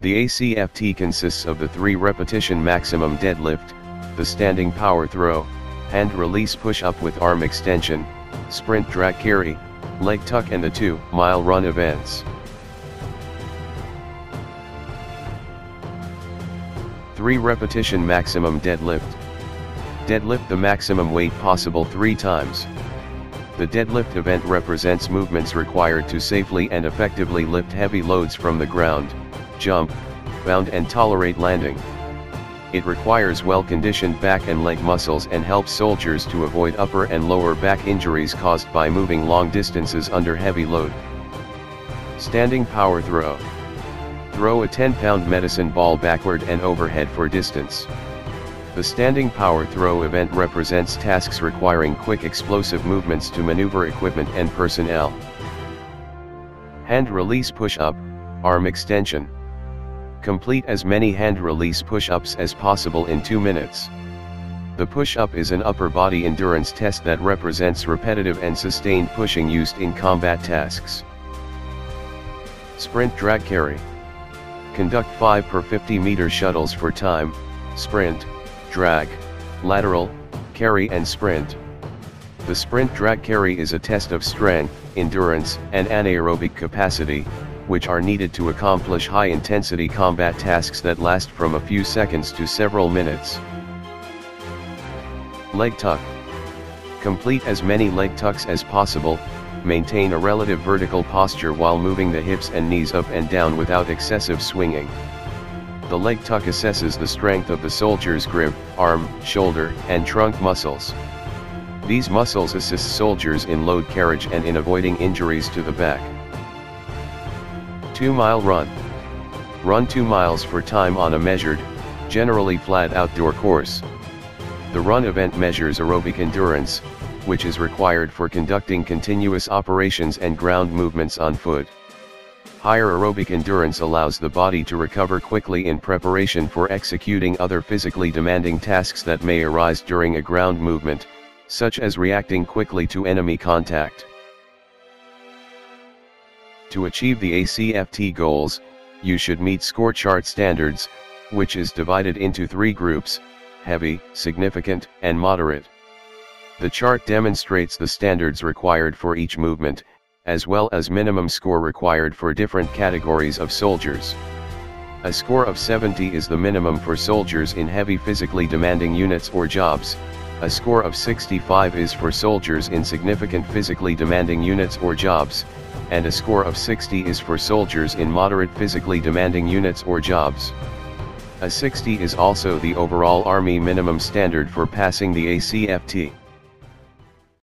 The ACFT consists of the 3-repetition maximum deadlift, the standing power throw, hand release push-up with arm extension, sprint drag carry, leg tuck and the 2-mile run events. 3-repetition maximum deadlift. Deadlift the maximum weight possible 3 times. The deadlift event represents movements required to safely and effectively lift heavy loads from the ground, jump, bound and tolerate landing. It requires well-conditioned back and leg muscles and helps soldiers to avoid upper and lower back injuries caused by moving long distances under heavy load. Standing power throw. Throw a 10-pound medicine ball backward and overhead for distance. The standing power throw event represents tasks requiring quick explosive movements to maneuver equipment and personnel. Hand release push-up, arm extension. Complete as many hand release push-ups as possible in 2 minutes. The push-up is an upper body endurance test that represents repetitive and sustained pushing used in combat tasks. Sprint drag carry. Conduct 5 per 50 meter shuttles for time, sprint, drag, lateral, carry and sprint. The sprint drag carry is a test of strength, endurance, and anaerobic capacity, which are needed to accomplish high-intensity combat tasks that last from a few seconds to several minutes. Leg tuck. Complete as many leg tucks as possible, maintain a relative vertical posture while moving the hips and knees up and down without excessive swinging. The leg tuck assesses the strength of the soldier's grip, arm, shoulder, and trunk muscles. These muscles assist soldiers in load carriage and in avoiding injuries to the back. 2-mile run. Run 2 miles for time on a measured, generally flat outdoor course. The run event measures aerobic endurance, which is required for conducting continuous operations and ground movements on foot. Higher aerobic endurance allows the body to recover quickly in preparation for executing other physically demanding tasks that may arise during a ground movement, such as reacting quickly to enemy contact. To achieve the ACFT goals, you should meet score chart standards, which is divided into 3 groups: heavy, significant, and moderate. The chart demonstrates the standards required for each movement, as well as minimum score required for different categories of soldiers. A score of 70 is the minimum for soldiers in heavy physically demanding units or jobs, a score of 65 is for soldiers in significant physically demanding units or jobs, and a score of 60 is for soldiers in moderate physically demanding units or jobs. A 60 is also the overall Army minimum standard for passing the ACFT.